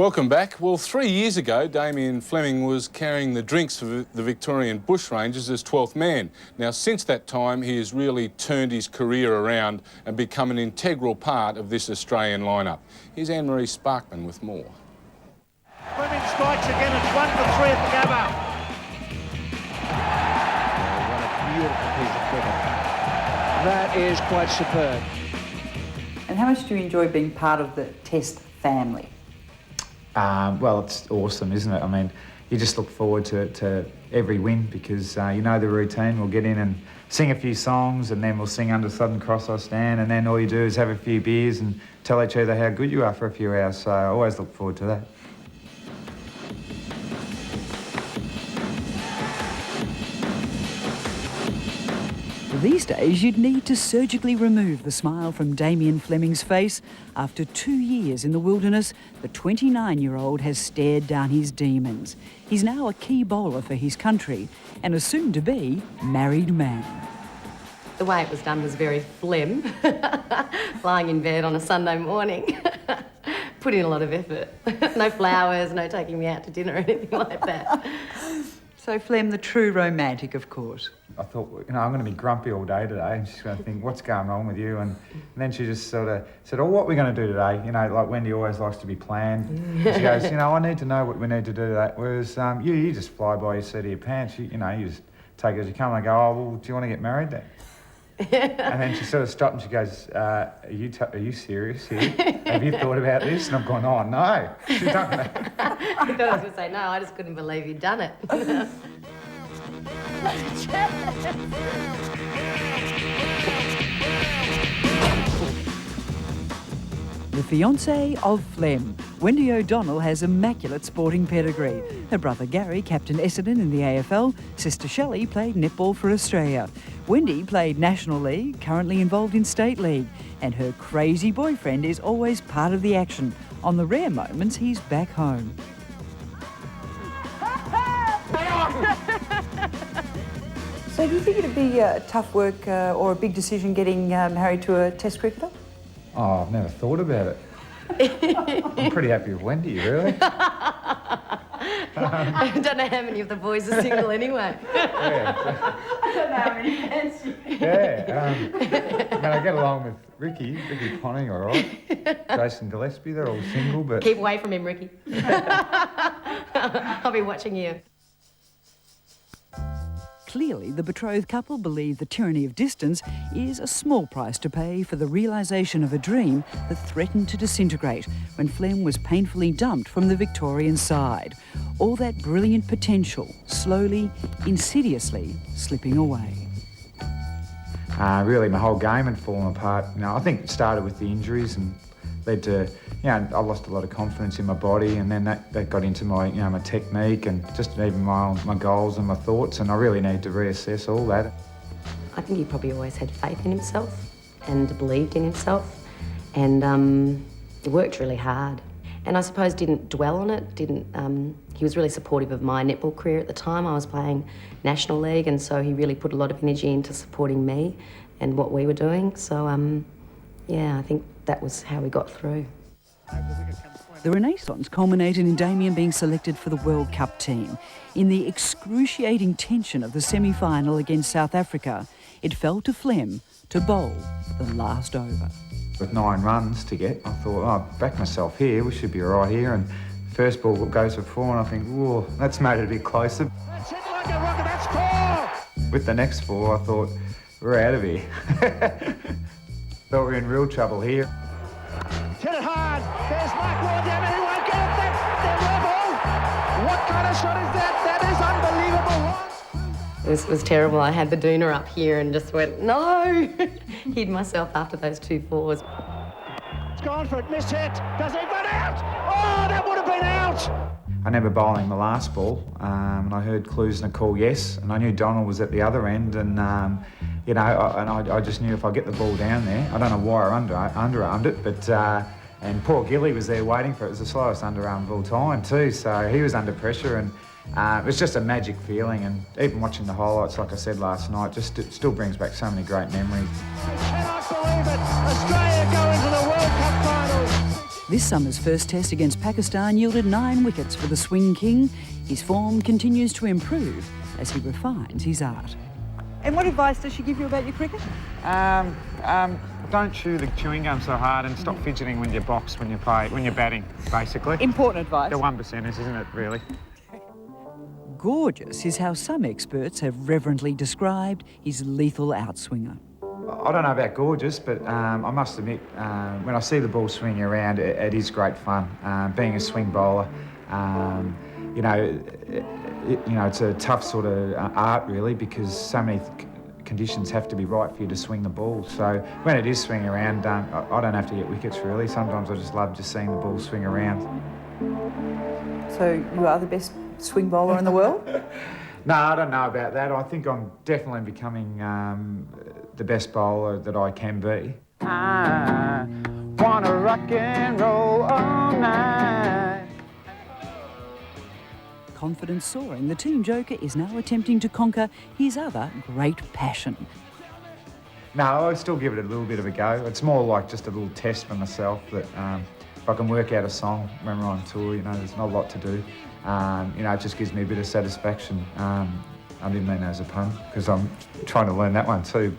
Welcome back. Well, 3 years ago, Damien Fleming was carrying the drinks for the Victorian Bushrangers as 12th man. Now, since that time, he has really turned his career around and become an integral part of this Australian lineup. Here's Anne-Marie Sparkman with more. Fleming strikes again. It's 1 for 3 at the Gabba. What a beautiful piece of cricket. That is quite superb. And how much do you enjoy being part of the Test family? Well, it's awesome, isn't it? I mean, you just look forward to every win because you know the routine. We'll get in and sing a few songs and then we'll sing under Southern Cross or stand, and then all you do is have a few beers and tell each other how good you are for a few hours. So I always look forward to that. These days, you'd need to surgically remove the smile from Damien Fleming's face. After 2 years in the wilderness, the 29-year-old has stared down his demons. He's now a key bowler for his country and a soon-to-be married man. The way it was done was very phlegm, lying in bed on a Sunday morning. Put in a lot of effort. No flowers, no taking me out to dinner or anything like that. So Flem, the true romantic, of course. I thought, you know, I'm going to be grumpy all day today, and she's going to think, what's going on with you? And then she just sort of said, oh, what are we going to do today? You know, like Wendy always likes to be planned. She goes, you know, I need to know what we need to do today. Whereas you just fly by your seat of your pants. You know, you just take it as you come. And I go, oh, well, do you want to get married then? And then she sort of stopped and she goes, are you serious here? Have you thought about this? And I've gone, oh, no. She's done that. I thought I was going to say, no, I just couldn't believe you'd done it. The fiancée of Flem, Wendy O'Donnell, has immaculate sporting pedigree. Her brother Gary captained Essendon in the AFL. Sister Shelley played netball for Australia. Wendy played National League, currently involved in State League. And her crazy boyfriend is always part of the action. On the rare moments, he's back home. So do you think it'd be tough work or a big decision getting married to a Test cricketer? Oh, I've never thought about it. I'm pretty happy with Wendy, really. I don't know how many of the boys are single anyway. Yeah. I don't know how many fancy. Yeah. I mean, I get along with Ricky Ponting, all right. Jason Gillespie, they're all single, but... Keep away from him, Ricky. I'll be watching you. Clearly, the betrothed couple believe the tyranny of distance is a small price to pay for the realisation of a dream that threatened to disintegrate when Flem was painfully dumped from the Victorian side. All that brilliant potential slowly, insidiously slipping away. Really, my whole game had fallen apart. You know, I think it started with the injuries and led to, you know, I lost a lot of confidence in my body, and then that got into my, you know, my technique and just even my goals and my thoughts, and I really need to reassess all that. I think he probably always had faith in himself and believed in himself, and worked really hard. And I suppose didn't dwell on it, he was really supportive of my netball career at the time. I was playing National League, and so he really put a lot of energy into supporting me and what we were doing. So, yeah, I think that was how we got through. The renaissance culminated in Damien being selected for the World Cup team. In the excruciating tension of the semi-final against South Africa, it fell to Flem to bowl the last over. With 9 runs to get, I thought, oh, back myself here, we should be all right here. And first ball goes for 4, and I think, whoa, that's made it a bit closer. That's hit like a rocket, that's 4! With the next 4, I thought, we're out of here. Thought we were in real trouble here. Hit it hard. There's Mark Ward down there. He won't get it. They're level. What kind of shot is that? That is unbelievable. It was terrible. I had the doona up here and just went, no! Hid myself after those 2 fours. It's gone for it. Missed hit. Does it run out? Oh, that would have been out. I never bowling the last ball, and I heard Klusner call yes, and I knew Donald was at the other end, and you know, I just knew if I get the ball down there, I don't know why I underarmed it, but and poor Gilly was there waiting for it. It was the slowest underarm of all time too, so he was under pressure, and it was just a magic feeling. And even watching the highlights, like I said last night, just it still brings back so many great memories. I cannot believe it. Australia go into the World Cup finals. This summer's first test against Pakistan yielded 9 wickets for the swing king. His form continues to improve as he refines his art. And what advice does she give you about your cricket? Don't chew the chewing gum so hard and stop fidgeting when you box, when you're batting, basically. Important advice. The 1%ers, isn't it, really? Gorgeous is how some experts have reverently described his lethal outswinger. I don't know about gorgeous, but I must admit, when I see the ball swinging around, it is great fun. Being a swing bowler, it's a tough sort of art really, because so many conditions have to be right for you to swing the ball. So when it is swinging around, I don't have to get wickets really. Sometimes I just love just seeing the ball swing around. So you are the best swing bowler in the world? No, I don't know about that. I think I'm definitely becoming the best bowler that I can be. I wanna rock and roll all night. Confidence soaring, the team joker is now attempting to conquer his other great passion. No, I still give it a little bit of a go. It's more like just a little test for myself that if I can work out a song when we're on tour, there's not a lot to do. It just gives me a bit of satisfaction. I didn't mean that as a pun, because I'm trying to learn that one too.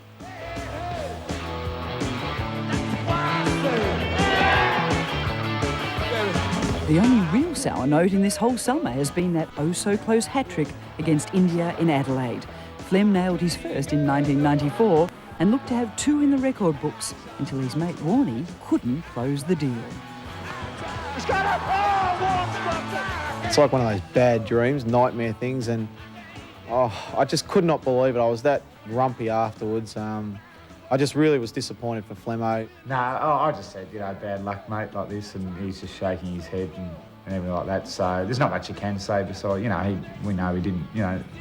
The only real sour note in this whole summer has been that oh-so-close hat-trick against India in Adelaide. Flem nailed his first in 1994 and looked to have 2 in the record books until his mate Warney couldn't close the deal. He's got it! Oh, It's like one of those bad dreams, nightmare things, and I just could not believe it. I was that grumpy afterwards. I just really was disappointed for Flemo. No, I just said, bad luck, mate, like this, and he's just shaking his head and everything like that. So there's not much you can say besides, we know he didn't,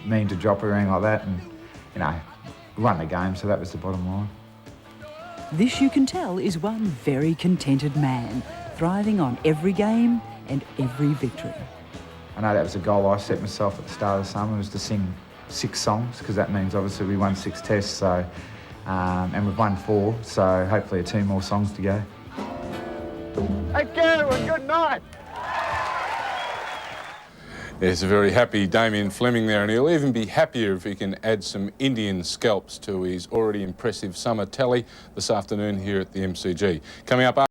mean to drop or anything like that, and, won the game, so that was the bottom line. This, you can tell, is one very contented man, thriving on every game and every victory. I know that was a goal I set myself at the start of the summer, was to sing 6 songs, because that means obviously we won 6 tests, so, and we've won 4, so hopefully 2 more songs to go. Take care and good night. There's a very happy Damien Fleming there, and he'll even be happier if he can add some Indian scalps to his already impressive summer tally this afternoon here at the MCG. Coming up